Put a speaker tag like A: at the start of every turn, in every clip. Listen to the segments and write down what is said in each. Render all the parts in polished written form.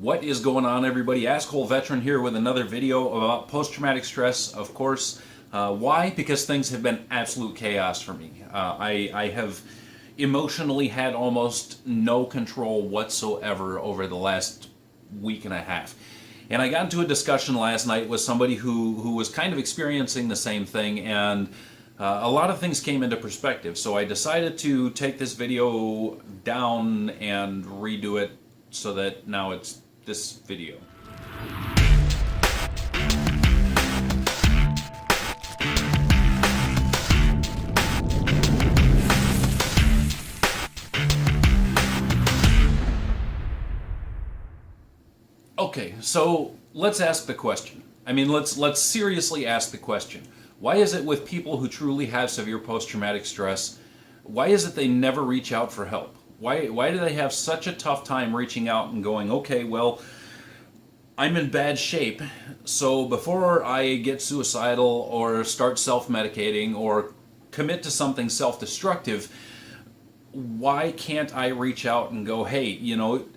A: What is going on, everybody? Asshole Veteran here with another video about post-traumatic stress, of course. Why? Because things have been absolute chaos for me. I have emotionally had almost no control whatsoever over the last week and a half. And I got into a discussion last night with somebody who was kind of experiencing the same thing, and a lot of things came into perspective. So I decided to take this video down and redo it so that now it's this video. Okay, so let's ask the question. I mean, let's seriously ask the question. Why is it with people who truly have severe post-traumatic stress, why is it they never reach out for help? Why do they have such a tough time reaching out and going, okay, well, I'm in bad shape, so before I get suicidal or start self-medicating or commit to something self-destructive, why can't I reach out and go, hey,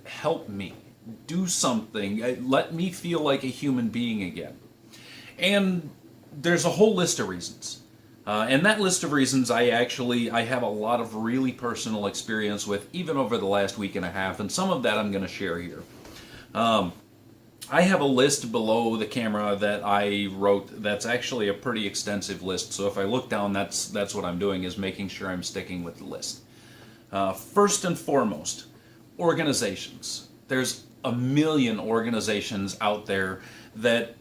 A: help me, do something, let me feel like a human being again? And there's a whole list of reasons. And that list of reasons I have a lot of really personal experience with, even over the last week and a half, and some of that I'm going to share here. I have a list below the camera that I wrote that's actually a pretty extensive list, so if I look down, that's what I'm doing, is making sure I'm sticking with the list. First and foremost, organizations. There's a million organizations out there that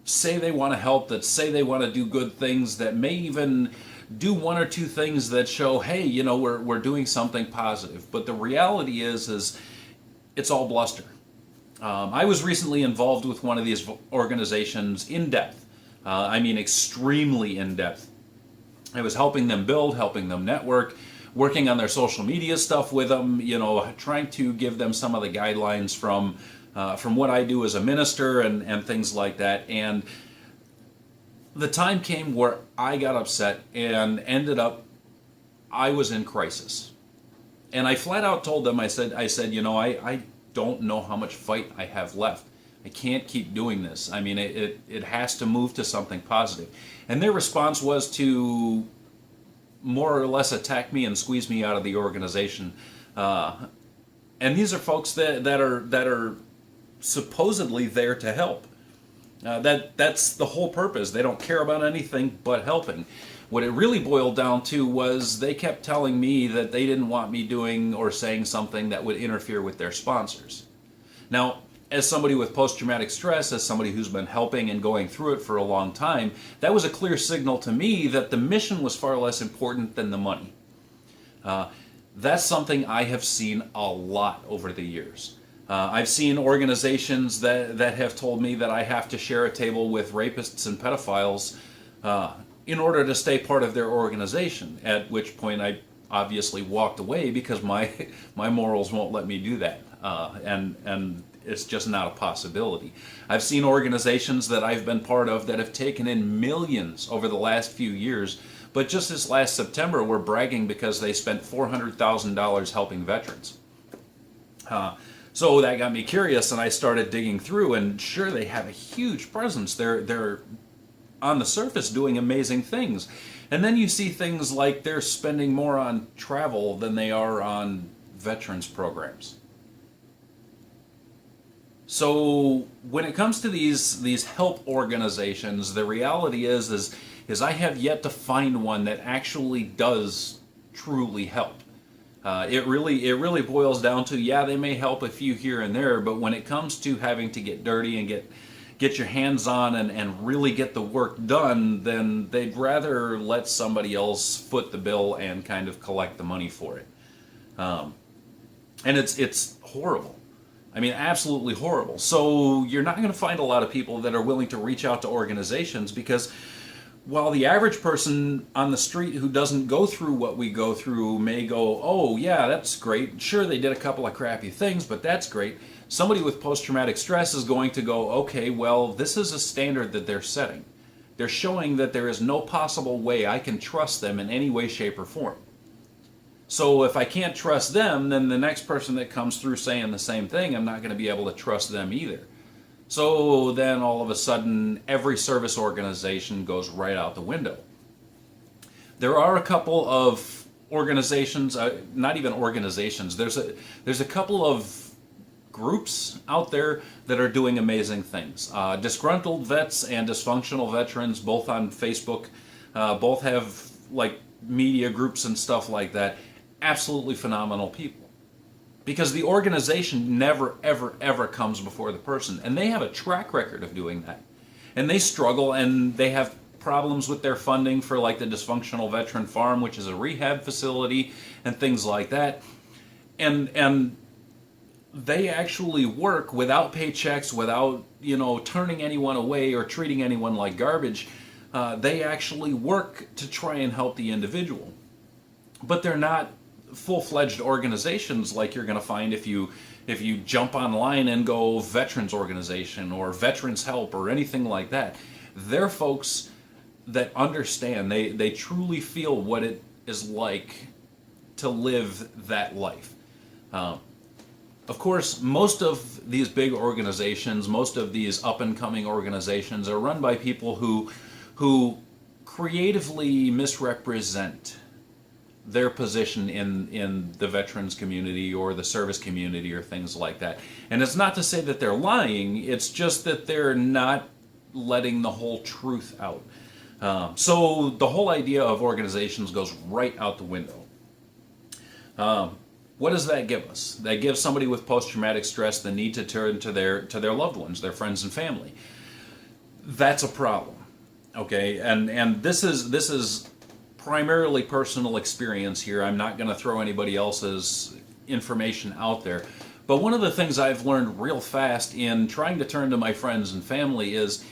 A: say they want to help, that say they want to do good things, that may even do one or two things that show, hey, we're doing something positive. But the reality is it's all bluster. I was recently involved with one of these organizations in depth. I mean, extremely in depth. I was helping them build, helping them network, working on their social media stuff with them, trying to give them some of the guidelines from what I do as a minister and things like that. And the time came where I got upset and ended up, I was in crisis. And I flat out told them, I said, I don't know how much fight I have left. I can't keep doing this. I mean, it has to move to something positive. And their response was to more or less attack me and squeeze me out of the organization. And these are folks that are supposedly there to help. That's the whole purpose. They don't care about anything but helping. What it really boiled down to was they kept telling me that they didn't want me doing or saying something that would interfere with their sponsors. Now, as somebody with post-traumatic stress, as somebody who's been helping and going through it for a long time, that was a clear signal to me that the mission was far less important than the money. That's something I have seen a lot over the years. I've seen organizations that have told me that I have to share a table with rapists and pedophiles in order to stay part of their organization, at which point I obviously walked away because my morals won't let me do that. And it's just not a possibility. I've seen organizations that I've been part of that have taken in millions over the last few years, but just this last September were bragging because they spent $400,000 helping veterans. So that got me curious, and I started digging through, and sure, they have a huge presence. They're on the surface doing amazing things. And then you see things like they're spending more on travel than they are on veterans programs. So when it comes to these help organizations, the reality is I have yet to find one that actually does truly help. It really boils down to, yeah, they may help a few here and there, but when it comes to having to get dirty and get your hands on and really get the work done, then they'd rather let somebody else foot the bill and kind of collect the money for it. And it's horrible. I mean, absolutely horrible. So you're not going to find a lot of people that are willing to reach out to organizations, because while the average person on the street who doesn't go through what we go through may go, oh yeah, that's great. Sure, they did a couple of crappy things, but that's great. Somebody with post-traumatic stress is going to go, okay, well, this is a standard that they're setting. They're showing that there is no possible way I can trust them in any way, shape, or form. So if I can't trust them, then the next person that comes through saying the same thing, I'm not going to be able to trust them either. So then all of a sudden, every service organization goes right out the window. There are a couple of organizations, not even organizations, there's a couple of groups out there that are doing amazing things. Disgruntled vets and dysfunctional veterans, both on Facebook, both have like media groups and stuff like that. Absolutely phenomenal people. Because the organization never, ever, ever comes before the person. And they have a track record of doing that. And they struggle, and they have problems with their funding for like the dysfunctional veteran farm, which is a rehab facility, and things like that. And they actually work without paychecks, without, turning anyone away or treating anyone like garbage. They actually work to try and help the individual. But they're not full-fledged organizations like you're going to find if you jump online and go veterans organization or veterans help or anything like that. They're folks that understand, they truly feel what it is like to live that life. Of course, most of these big organizations, most of these up-and-coming organizations are run by people who creatively misrepresent their position in the veterans community or the service community or things like that. And it's not to say that they're lying, it's just that they're not letting the whole truth out. So the whole idea of organizations goes right out the window. What does that give us? That gives somebody with post-traumatic stress the need to turn to their loved ones, their friends and family. That's a problem. Okay, and this is primarily personal experience here. I'm not going to throw anybody else's information out there. But one of the things I've learned real fast in trying to turn to my friends and family is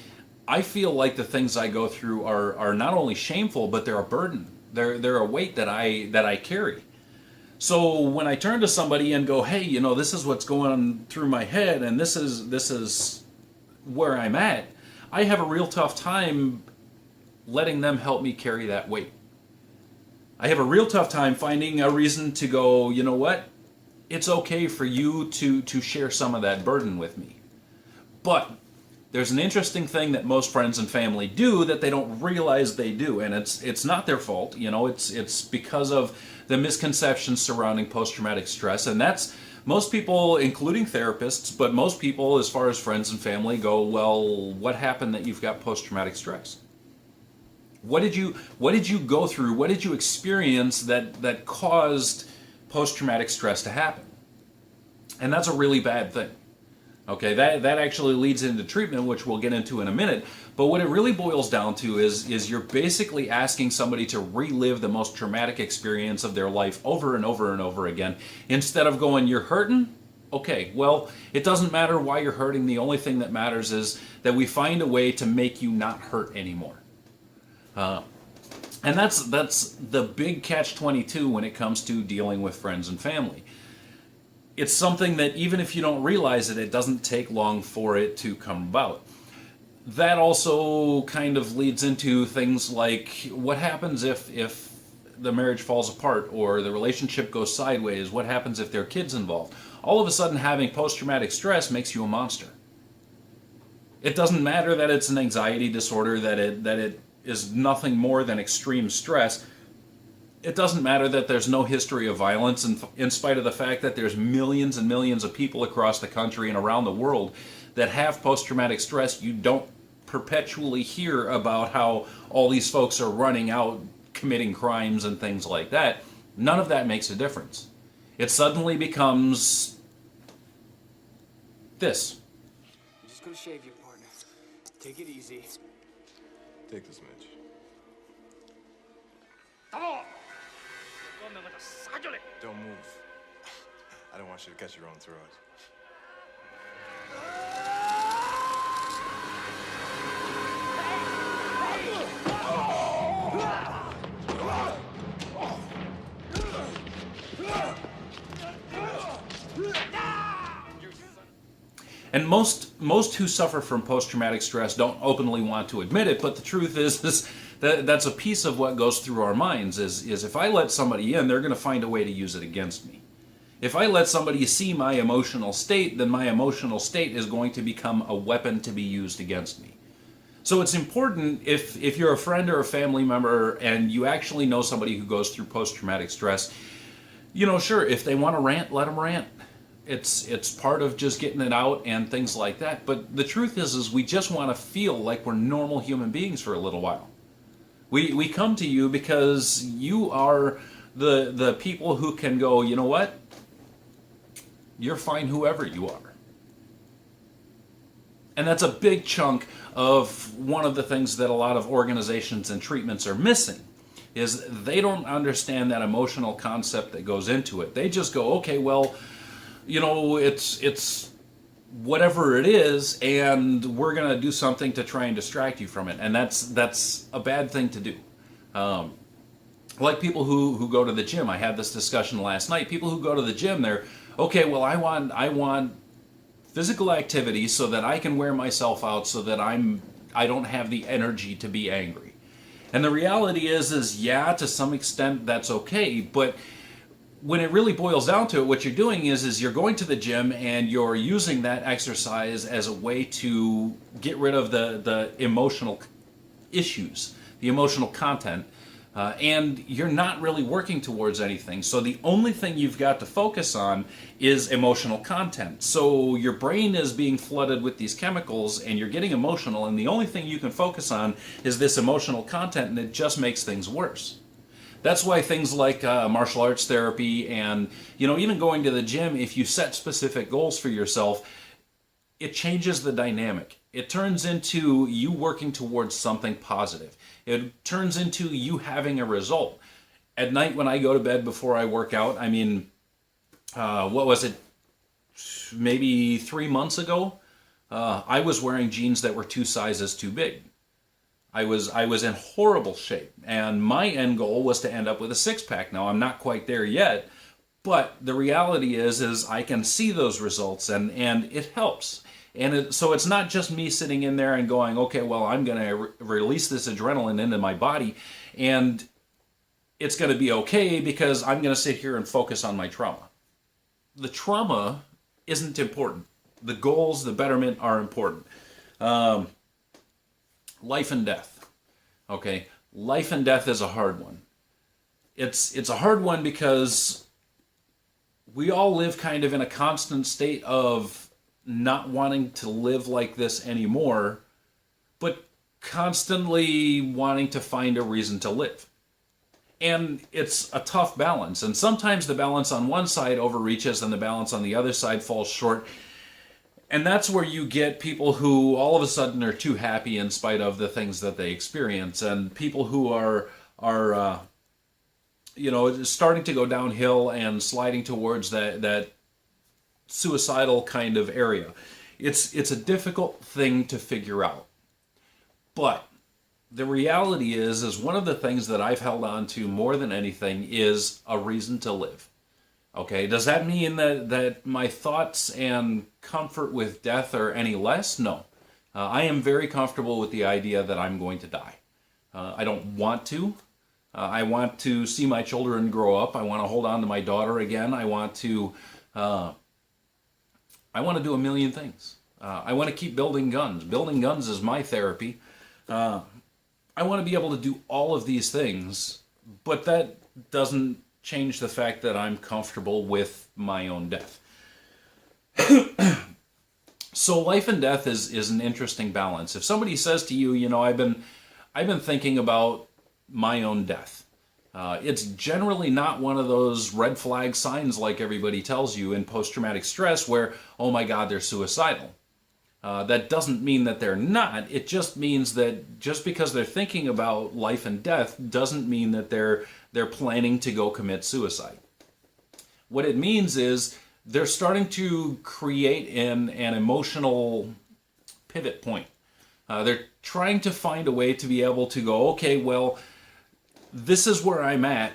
A: I feel like the things I go through are not only shameful, but they're a burden. They're a weight that I carry. So when I turn to somebody and go, hey, this is what's going on through my head, and this is where I'm at, I have a real tough time letting them help me carry that weight. I have a real tough time finding a reason to go, you know what? It's okay for you to share some of that burden with me. But there's an interesting thing that most friends and family do that they don't realize they do, and it's not their fault. It's because of the misconceptions surrounding post-traumatic stress, and that's most people, including therapists, but most people, as far as friends and family go, well, what happened that you've got post-traumatic stress? What did you go through? What did you experience that caused post-traumatic stress to happen? And that's a really bad thing. Okay, that actually leads into treatment, which we'll get into in a minute. But what it really boils down to is you're basically asking somebody to relive the most traumatic experience of their life over and over and over again, instead of going, you're hurting? Okay, well, it doesn't matter why you're hurting. The only thing that matters is that we find a way to make you not hurt anymore. And that's the big catch-22 when it comes to dealing with friends and family. It's something that even if you don't realize it, it doesn't take long for it to come about. That also kind of leads into things like what happens if the marriage falls apart or the relationship goes sideways? What happens if there are kids involved? All of a sudden, having post-traumatic stress makes you a monster. It doesn't matter that it's an anxiety disorder, that it is nothing more than extreme stress. It doesn't matter that there's no history of violence, in spite of the fact that there's millions and millions of people across the country and around the world that have post-traumatic stress. You don't perpetually hear about how all these folks are running out, committing crimes and things like that. None of that makes a difference. It suddenly becomes this.
B: You're just gonna shave your partner. Take it easy.
C: Take this, Mitch. Don't move. I don't want you to catch your own throat.
A: And most who suffer from post-traumatic stress don't openly want to admit it, but the truth is That's a piece of what goes through our minds is if I let somebody in, they're going to find a way to use it against me. If I let somebody see my emotional state, then my emotional state is going to become a weapon to be used against me. So it's important if you're a friend or a family member and you actually know somebody who goes through post-traumatic stress, sure, if they want to rant, let them rant. It's part of just getting it out and things like that. But the truth is we just want to feel like we're normal human beings for a little while. We come to you because you are the people who can go, you know what? You're fine whoever you are. And that's a big chunk of one of the things that a lot of organizations and treatments are missing, is they don't understand that emotional concept that goes into it. They just go, okay, well, it's whatever it is, and we're going to do something to try and distract you from it. And that's a bad thing to do. Like people who go to the gym. I had this discussion last night. People who go to the gym, they're, okay, well, I want physical activity so that I can wear myself out, so that I don't have the energy to be angry. And the reality is yeah, to some extent that's okay, but when it really boils down to it, what you're doing is you're going to the gym and you're using that exercise as a way to get rid of the emotional issues, the emotional content, and you're not really working towards anything. So the only thing you've got to focus on is emotional content. So your brain is being flooded with these chemicals and you're getting emotional, and the only thing you can focus on is this emotional content, and it just makes things worse. That's why things like martial arts therapy and even going to the gym, if you set specific goals for yourself, it changes the dynamic. It turns into you working towards something positive. It turns into you having a result. At night when I go to bed before I work out, what was it, maybe 3 months ago, I was wearing jeans that were 2 sizes too big. I was in horrible shape, and my end goal was to end up with a 6-pack. Now, I'm not quite there yet, but the reality is I can see those results, and it helps. And so it's not just me sitting in there and going, okay, well, I'm going to release this adrenaline into my body, and it's going to be okay because I'm going to sit here and focus on my trauma. The trauma isn't important. The goals, the betterment are important. Life and death. Okay, life and death is a hard one. It's a hard one because we all live kind of in a constant state of not wanting to live like this anymore, but constantly wanting to find a reason to live. And it's a tough balance. And sometimes the balance on one side overreaches and the balance on the other side falls short. And that's where you get people who all of a sudden are too happy in spite of the things that they experience, and people who are starting to go downhill and sliding towards that suicidal kind of area. It's a difficult thing to figure out. But the reality is one of the things that I've held on to more than anything is a reason to live. Okay, does that mean that my thoughts and comfort with death are any less? No. I am very comfortable with the idea that I'm going to die. I don't want to. I want to see my children grow up. I want to hold on to my daughter again. I want to do a million things. I want to keep building guns. Building guns is my therapy. I want to be able to do all of these things, but that doesn't change the fact that I'm comfortable with my own death. So life and death is an interesting balance. If somebody says to you, I've been thinking about my own death, it's generally not one of those red flag signs like everybody tells you in post-traumatic stress where, oh my God, they're suicidal. That doesn't mean that they're not. It just means that just because they're thinking about life and death doesn't mean that they're planning to go commit suicide. What it means is they're starting to create an emotional pivot point. They're trying to find a way to be able to go, okay, well, this is where I'm at,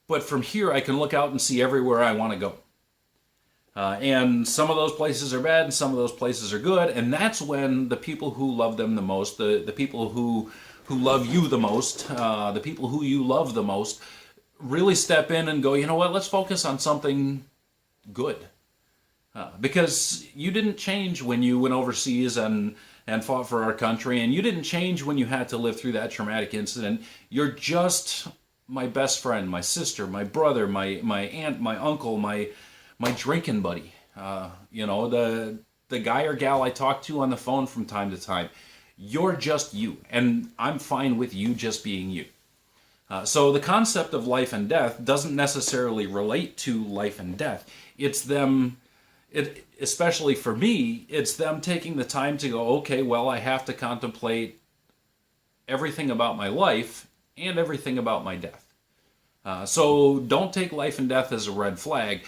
A: but from here I can look out and see everywhere I want to go. And some of those places are bad and some of those places are good, and that's when the people who love them the most, the people who who love you the most, the people who you love the most, really step in and go, you know what, let's focus on something good. Because you didn't change when you went overseas and fought for our country, and you didn't change when you had to live through that traumatic incident. You're just my best friend, my sister, my brother, my aunt, my uncle, my drinking buddy. The guy or gal I talk to on the phone from time to time. You're just you, and I'm fine with you just being you. So the concept of life and death doesn't necessarily relate to life and death. It's them, especially for me, it's them taking the time to go, okay, well, I have to contemplate everything about my life and everything about my death. So don't take life and death as a red flag.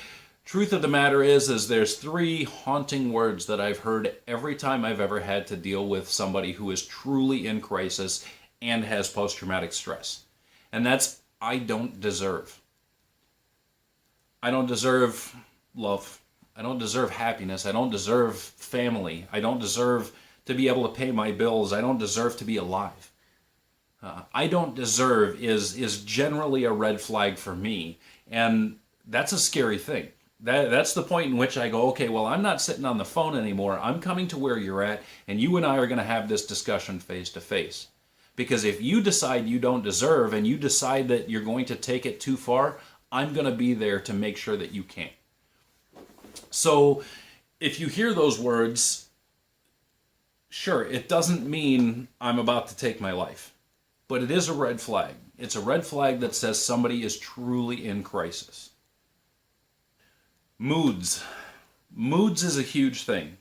A: Truth of the matter is there's 3 haunting words that I've heard every time I've ever had to deal with somebody who is truly in crisis and has post-traumatic stress. And that's, I don't deserve. I don't deserve love. I don't deserve happiness. I don't deserve family. I don't deserve to be able to pay my bills. I don't deserve to be alive. I don't deserve is generally a red flag for me. And that's a scary thing. That's the point in which I go, okay, well, I'm not sitting on the phone anymore. I'm coming to where you're at, and you and I are going to have this discussion face to face. Because if you decide you don't deserve and you decide that you're going to take it too far, I'm going to be there to make sure that you can't. So if you hear those words, sure, it doesn't mean I'm about to take my life. But it is a red flag. It's a red flag that says somebody is truly in crisis. Moods. Moods is a huge thing.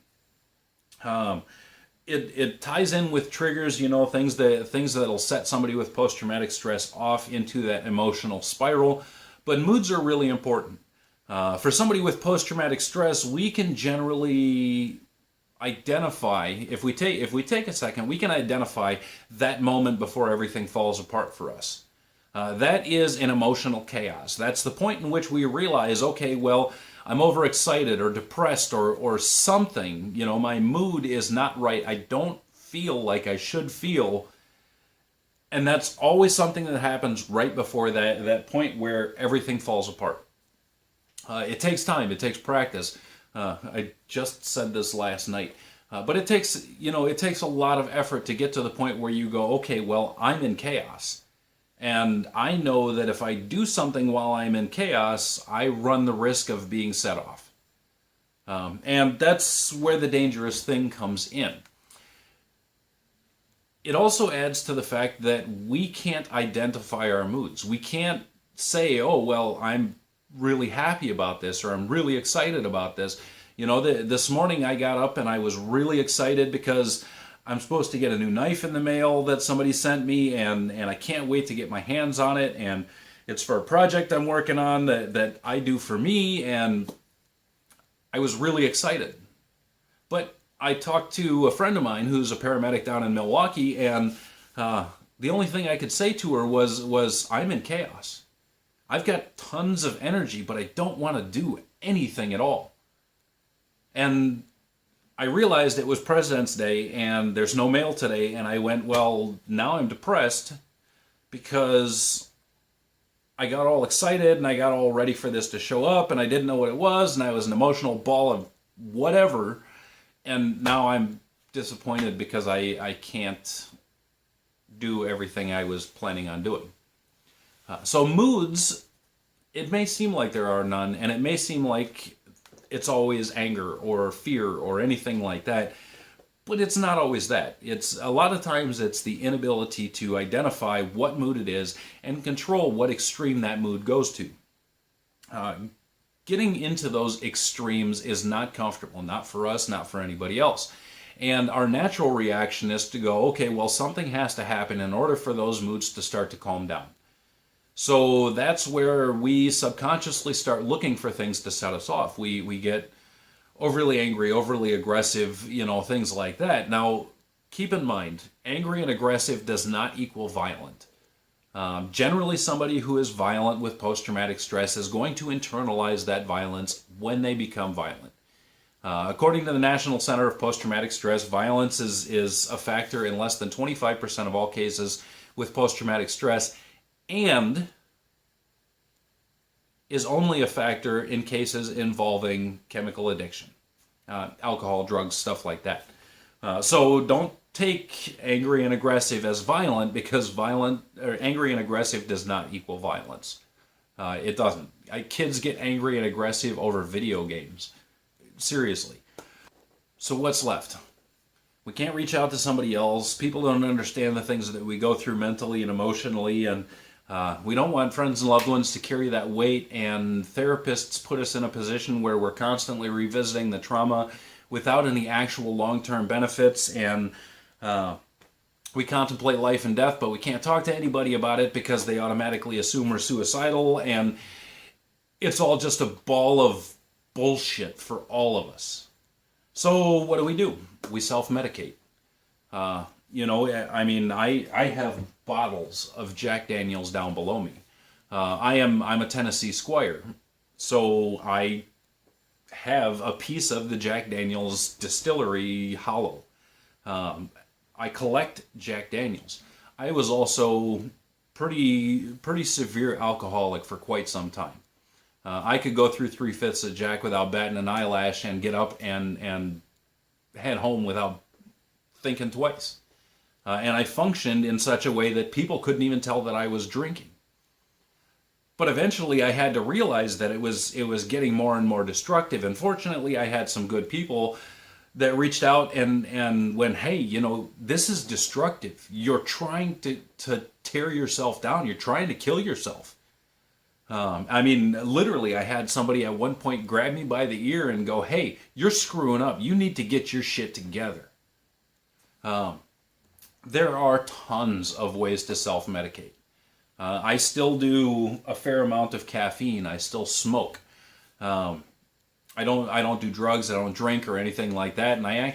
A: It ties in with triggers, things that'll set somebody with post-traumatic stress off into that emotional spiral. But moods are really important. For somebody with post-traumatic stress, we can generally identify, if we take a second, we can identify that moment before everything falls apart for us. That is an emotional chaos. That's the point in which we realize, okay, well, I'm overexcited or depressed or something. My mood is not right. I don't feel like I should feel. And that's always something that happens right before that point where everything falls apart. It takes time. It takes practice. I just said this last night. But it takes a lot of effort to get to the point where you go, okay, well, I'm in chaos. And I know that if I do something while I'm in chaos, I run the risk of being set off. And that's where the dangerous thing comes in. It also adds to the fact that we can't identify our moods. We can't say, oh, well, I'm really happy about this, or I'm really excited about this. This morning I got up and I was really excited because I'm supposed to get a new knife in the mail that somebody sent me, and I can't wait to get my hands on it, and it's for a project I'm working on that I do for me, and I was really excited. But I talked to a friend of mine who's a paramedic down in Milwaukee, and the only thing I could say to her was I'm in chaos. I've got tons of energy, but I don't want to do anything at all. And I realized it was President's Day and there's no mail today, and I went, well, now I'm depressed because I got all excited and I got all ready for this to show up, and I didn't know what it was, and I was an emotional ball of whatever, and now I'm disappointed because I can't do everything I was planning on doing. So moods, it may seem like there are none, and it may seem like it's always anger or fear or anything like that, but it's not always that. It's a lot of times it's the inability to identify what mood it is and control what extreme that mood goes to. Getting into those extremes is not comfortable, not for us, not for anybody else. And our natural reaction is to go, okay, well, something has to happen in order for those moods to start to calm down. So that's where we subconsciously start looking for things to set us off. We get overly angry, overly aggressive, things like that. Now, keep in mind, angry and aggressive does not equal violent. Generally, somebody who is violent with post-traumatic stress is going to internalize that violence when they become violent. According to the National Center of Post-Traumatic Stress, violence is a factor in less than 25% of all cases with post-traumatic stress, and is only a factor in cases involving chemical addiction, alcohol, drugs, stuff like that. So don't take angry and aggressive as violent, because angry and aggressive does not equal violence. It doesn't. Kids get angry and aggressive over video games. Seriously. So what's left? We can't reach out to somebody else. People don't understand the things that we go through mentally and emotionally, and we don't want friends and loved ones to carry that weight, and therapists put us in a position where we're constantly revisiting the trauma without any actual long-term benefits, and we contemplate life and death, but we can't talk to anybody about it because they automatically assume we're suicidal, and it's all just a ball of bullshit for all of us. So what do? We self-medicate. I have bottles of Jack Daniels down below me. I'm a Tennessee Squire, so I have a piece of the Jack Daniels distillery hollow. I collect Jack Daniels. I was also pretty severe alcoholic for quite some time. I could go through 3/5 of Jack without batting an eyelash and get up and head home without thinking twice. And I functioned in such a way that people couldn't even tell that I was drinking. But eventually I had to realize that it was getting more and more destructive. And fortunately I had some good people that reached out and went, hey, this is destructive. You're trying to tear yourself down. You're trying to kill yourself. Literally, I had somebody at one point grab me by the ear and go, hey, you're screwing up. You need to get your shit together. There are tons of ways to self-medicate. I still do a fair amount of caffeine. I still smoke. I don't do drugs. I don't drink or anything like that. And I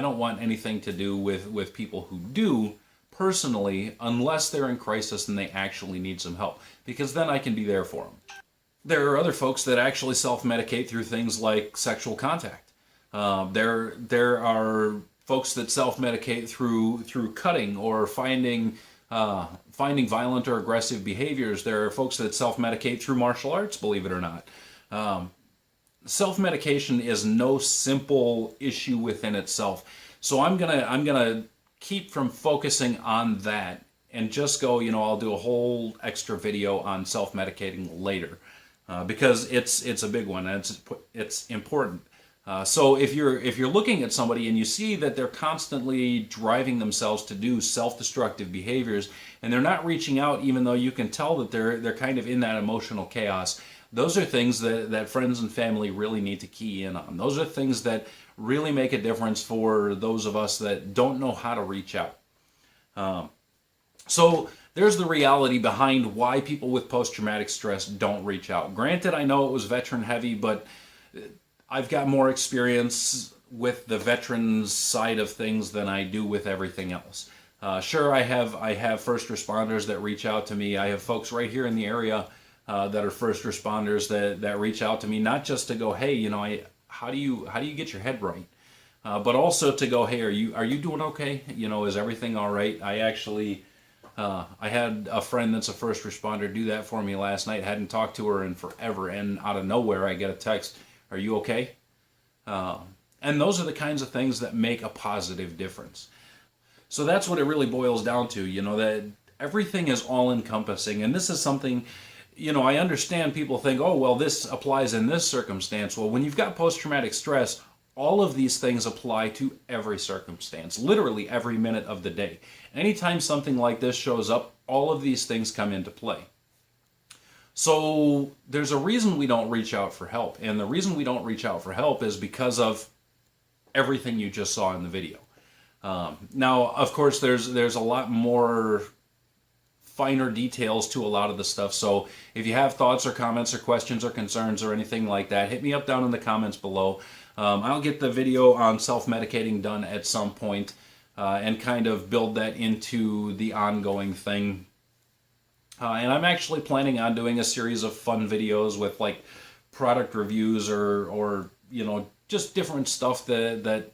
A: don't want anything to do with people who do, personally, unless they're in crisis and they actually need some help, because then I can be there for them. There are other folks that actually self-medicate through things like sexual contact. There are folks that self-medicate through cutting or finding violent or aggressive behaviors. There are folks that self-medicate through martial arts, believe it or not. Self-medication is no simple issue within itself. So I'm gonna keep from focusing on that and just go, I'll do a whole extra video on self-medicating later, because it's a big one and it's important. So if you're looking at somebody and you see that they're constantly driving themselves to do self-destructive behaviors and they're not reaching out, even though you can tell that they're kind of in that emotional chaos, those are things that friends and family really need to key in on. Those are things that really make a difference for those of us that don't know how to reach out. So there's the reality behind why people with post-traumatic stress don't reach out. Granted, I know it was veteran heavy, but I've got more experience with the veterans side of things than I do with everything else. Sure, I have first responders that reach out to me. I have folks right here in the area that are first responders that reach out to me, not just to go, hey, how do you get your head right, but also to go, hey, are you doing okay? Is everything all right? I had a friend that's a first responder do that for me last night. Hadn't talked to her in forever, and out of nowhere I get a text, are you okay? And those are the kinds of things that make a positive difference. So that's what it really boils down to, that everything is all-encompassing. And this is something, I understand people think, oh, well, this applies in this circumstance. Well, when you've got post-traumatic stress, all of these things apply to every circumstance, literally every minute of the day. Anytime something like this shows up, all of these things come into play. So there's a reason we don't reach out for help. And the reason we don't reach out for help is because of everything you just saw in the video. Now, of course, there's a lot more finer details to a lot of the stuff. So if you have thoughts or comments or questions or concerns or anything like that, hit me up down in the comments below. I'll get the video on self-medicating done at some point, and kind of build that into the ongoing thing. And I'm actually planning on doing a series of fun videos with like product reviews or just different stuff that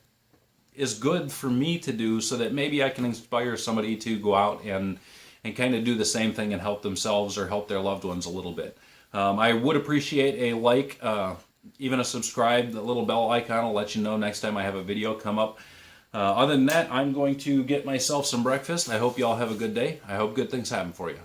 A: is good for me to do, so that maybe I can inspire somebody to go out and kind of do the same thing and help themselves or help their loved ones a little bit. I would appreciate a like, even a subscribe. The little bell icon will let you know next time I have a video come up. Other than that, I'm going to get myself some breakfast. I hope you all have a good day. I hope good things happen for you.